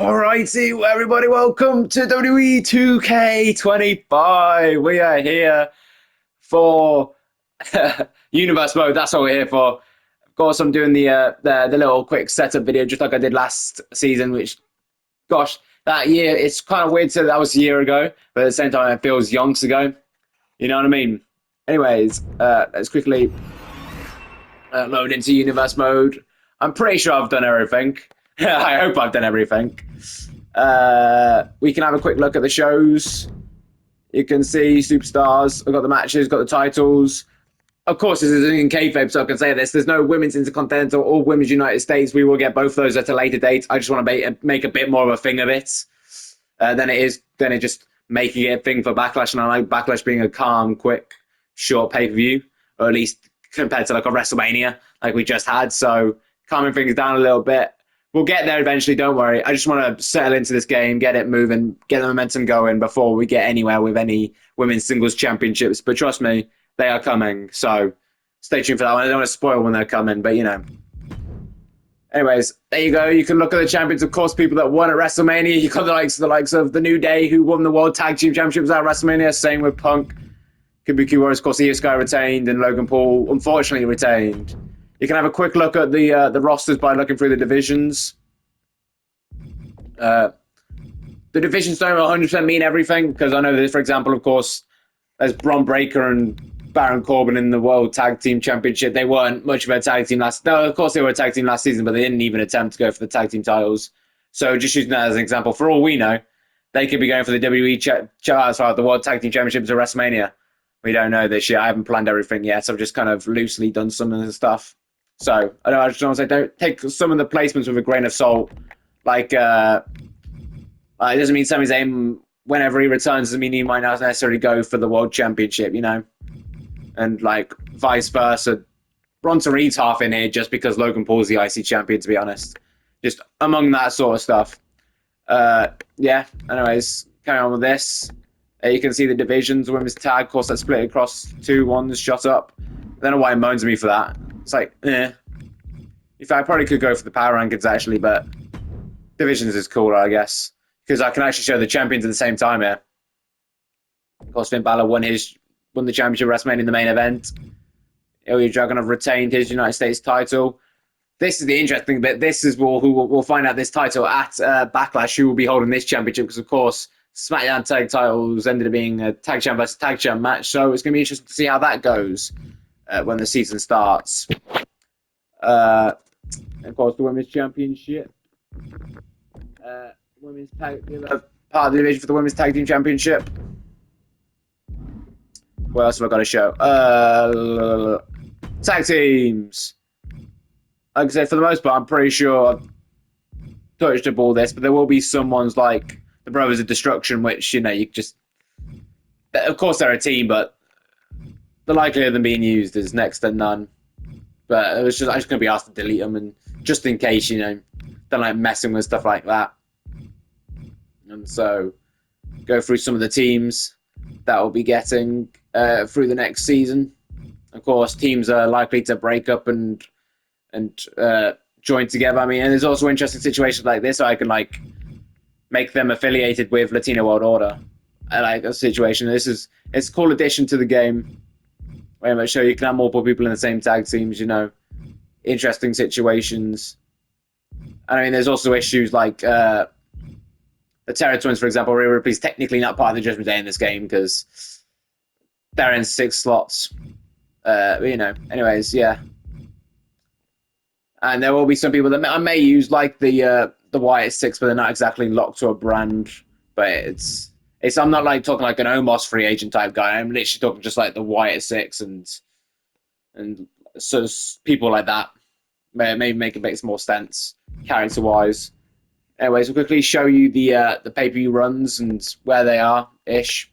Alrighty, well, everybody, welcome to WWE 2K25. We are here for Universe Mode. That's what we're here for. Of course, I'm doing the little quick setup video, just like I did last season. Which, gosh, that year it's kind of weird to say that was a year ago, but at the same time, it feels yonks ago. You know what I mean? Anyways, let's quickly load into Universe Mode. I'm pretty sure I've done everything. I hope I've done everything. We can have a quick look at the shows. You can see superstars. I've got the matches, got the titles. Of course, this is in kayfabe, so I can say this. There's no women's intercontinental or women's United States. We will get both those at a later date. I just want to make a bit more of a thing of it than it just making it a thing for Backlash. And I like Backlash being a calm, quick, short pay-per-view, or at least compared to like a WrestleMania like we just had. So calming things down a little bit. We'll get there eventually, don't worry. I just want to settle into this game, get it moving, get the momentum going before we get anywhere with any women's singles championships. But trust me, they are coming. So stay tuned for that one. I don't want to spoil when they're coming, but you know. Anyways, there you go. You can look at the champions, of course, people that won at WrestleMania. You got the likes of the New Day, who won the World Tag Team Championships at WrestleMania. Same with Punk. Kabuki Warriors, of course, Io Sky retained, and Logan Paul, unfortunately, retained. You can have a quick look at the rosters by looking through the divisions. The divisions don't 100% mean everything, because I know that, for example, of course, there's Bron Breakker and Baron Corbin in the World Tag Team Championship. They weren't much of a tag team No, of course, they were a tag team last season, but they didn't even attempt to go for the tag team titles. So just using that as an example, for all we know, they could be going for the the World Tag Team Championships at WrestleMania. We don't know this year. I haven't planned everything yet. I've just kind of loosely done some of the stuff. So I just want to say, don't take some of the placements with a grain of salt. Like, it doesn't mean Sami Zayn, whenever he returns, doesn't mean he might not necessarily go for the World Championship, you know? And, like, vice versa. Bronson Reed's half in here just because Logan Paul's the IC champion, to be honest. Just among that sort of stuff. Yeah, anyways, carry on with this. You can see the divisions, women's tag, of course, that's split across 2-1s, shot up. I don't know why it moans at me for that. It's like, eh. In fact, I probably could go for the power rankings, actually, but divisions is cooler, I guess. Because I can actually show the champions at the same time here. Of course, Finn Balor won the championship WrestleMania in the main event. Ilya Dragunov retained his United States title. This is the interesting bit. This is who we'll find out this title at Backlash, who will be holding this championship, because, of course, SmackDown tag titles ended up being a tag champ versus tag champ match. So it's going to be interesting to see how that goes when the season starts. Of course, the Women's Championship. Women's tag, part of the division for the Women's Tag Team Championship. What else have I got to show? Tag teams. Like I said, for the most part, I'm pretty sure I've touched up all this, but there will be some ones like the Brothers of Destruction, which, you know, you just... Of course, they're a team, but the likelihood of them being used is next to none. But I'm just going to be asked to delete them, and just in case, you know, don't like messing with stuff like that. And so, go through some of the teams that we'll be getting through the next season. Of course, teams are likely to break up and join together. I mean, and there's also interesting situations like this, so I can like make them affiliated with Latino World Order. I like a situation. It's a cool addition to the game. Very much so. You can have multiple people in the same tag teams. You know, interesting situations. And I mean, there's also issues like the Terror Twins, for example. Rhea Ripley's technically not part of the Judgment Day in this game because they're in 6 slots. You know, anyways, yeah. And there will be some people that I may use, like the Wyatt 6, but they're not exactly locked to a brand. But it's I'm not like talking like an Omos free agent type guy. I'm literally talking just like the Wyatt 6 and so people like that. Maybe make it makes more sense character wise. Anyways, we'll quickly show you the pay-per-view runs and where they are ish.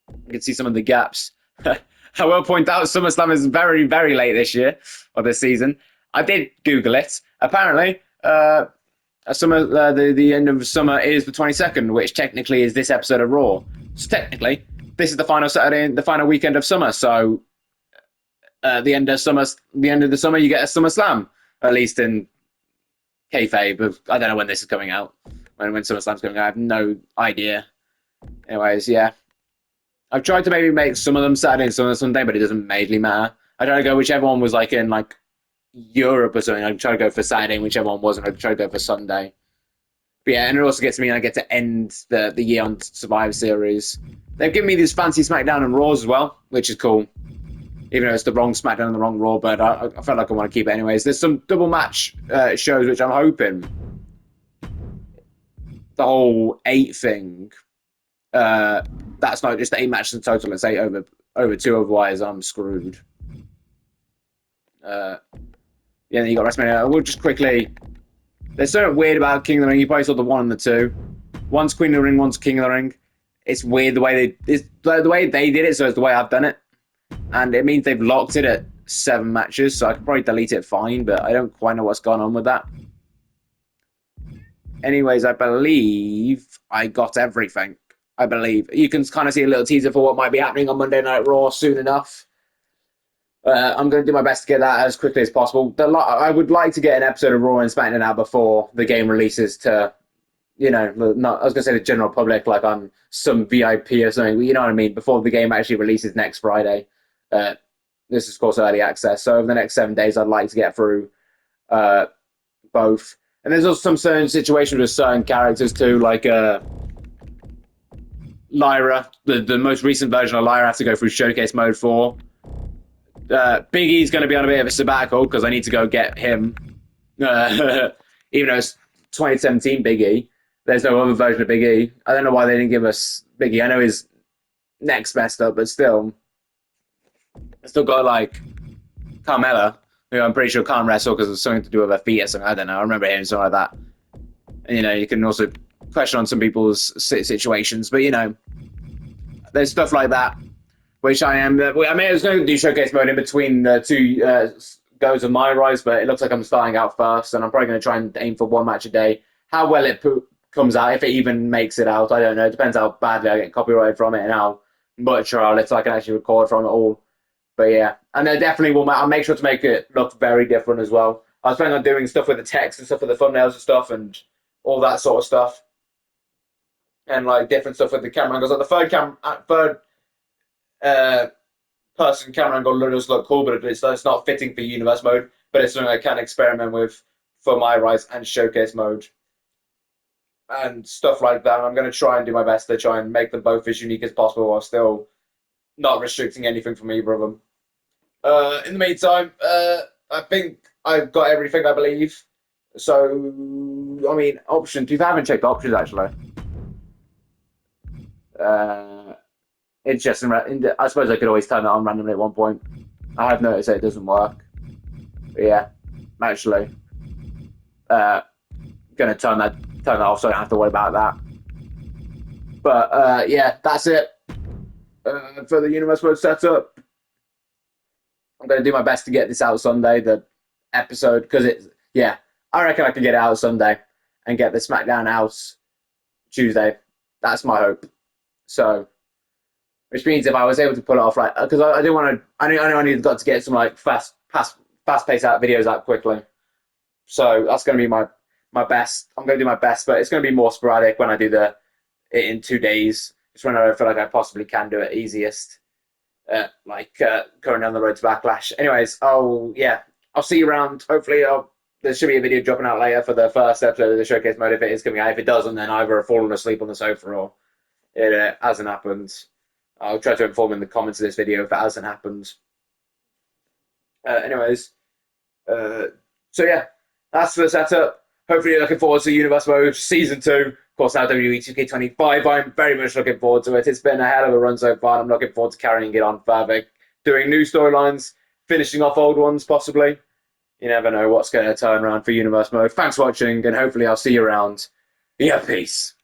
You can see some of the gaps. I will point out SummerSlam is very, very late this year or this season. I did Google it. Apparently, the end of summer is the 22nd, which technically is this episode of Raw. So technically, this is the final Saturday, the final weekend of summer. So the end of the summer, you get a SummerSlam, at least in kayfabe of I don't know when this is coming out. When SummerSlam's coming out, I have no idea. Anyways, yeah. I've tried to maybe make some of them Saturday and some of them Sunday, but it doesn't majorly matter. I try to go whichever one was like in like Europe or something. I try to go for Saturday, and whichever one wasn't, I try to go for Sunday. But yeah, and it also gets me, and I get to end the year on Survivor Series. They've given me these fancy SmackDown and Raws as well, which is cool. Even though it's the wrong SmackDown and the wrong Raw, but I felt like I want to keep it anyways. There's some double match shows, which I'm hoping the whole 8 thing. That's not just 8 matches in total. It's 8 over 2. Otherwise, I'm screwed. Yeah, then you got WrestleMania. We'll just quickly. There's something weird about King of the Ring. You probably saw the 1 and the 2. One's Queen of the Ring, one's King of the Ring. It's weird the way the way they did it, so it's the way I've done it, and it means they've locked it at 7 matches. So I could probably delete it fine, but I don't quite know what's going on with that. Anyways, I believe I got everything. I believe you can kind of see a little teaser for what might be happening on Monday Night Raw soon enough. I'm going to do my best to get that as quickly as possible. I would like to get an episode of Raw and SmackDown out before the game releases to, you know, not I was going to say the general public, like on some VIP or something. You know what I mean? Before the game actually releases next Friday. This is, of course, early access. So over the next 7 days, I'd like to get through both. And there's also some certain situations with certain characters too, like Lyra. The most recent version of Lyra has to go through showcase mode 4. Big E's going to be on a bit of a sabbatical because I need to go get him. Even though it's 2017 Big E, there's no other version of Big E. I don't know why they didn't give us Big E. I know his neck's messed up, but still. I still got like Carmella, who I'm pretty sure can't wrestle because it's something to do with her feet or something. I don't know. I remember hearing something like that. And, you know, you can also question on some people's situations, but you know, there's stuff like that. Which I am. I mean, I was going to do showcase mode in between the 2 goes of my rise, but it looks like I'm starting out first, and I'm probably going to try and aim for 1 match a day. How well it comes out, if it even makes it out, I don't know. It depends how badly I get copyrighted from it and how much or how little I can actually record from it all. But yeah, and I definitely will. I'll make sure to make it look very different as well. I was planning on doing stuff with the text and stuff with the thumbnails and stuff and all that sort of stuff, and like different stuff with the camera angles. Like the third person camera angle does look cool, but it's not fitting for universe mode. But it's something I can experiment with for my rise and showcase mode and stuff like that. I'm going to try and do my best to try and make them both as unique as possible while still not restricting anything from either of them. In the meantime, I think I've got everything, I believe. So, I mean, options. You haven't checked options, actually. Interesting. I suppose I could always turn it on randomly at one point. I have noticed that it doesn't work. But yeah, actually, gonna turn that off so I don't have to worry about that. But yeah, that's it for the universe mode setup. I'm gonna do my best to get this out Sunday, the episode, because I reckon I can get it out Sunday and get the SmackDown out Tuesday. That's my hope. So. Which means if I was able to pull it off, like, because I didn't want to, I knew I got to get some like fast paced out videos out quickly. So that's going to be my best. I'm going to do my best, but it's going to be more sporadic when I do it in 2 days. Just when I feel like I possibly can do it easiest, going down the road to Backlash. Anyways, I'll see you around. Hopefully, there should be a video dropping out later for the first episode of the showcase mode if it is coming out. If it doesn't, then either I've fallen asleep on the sofa or it hasn't happened. I'll try to inform in the comments of this video if it hasn't happened. Anyways, so yeah, that's the setup. Hopefully you're looking forward to Universe Mode Season 2. Of course, now WWE 2K25. I'm very much looking forward to it. It's been a hell of a run so far, and I'm looking forward to carrying it on further. Doing new storylines, finishing off old ones, possibly. You never know what's going to turn around for Universe Mode. Thanks for watching, and hopefully I'll see you around. Yeah, peace.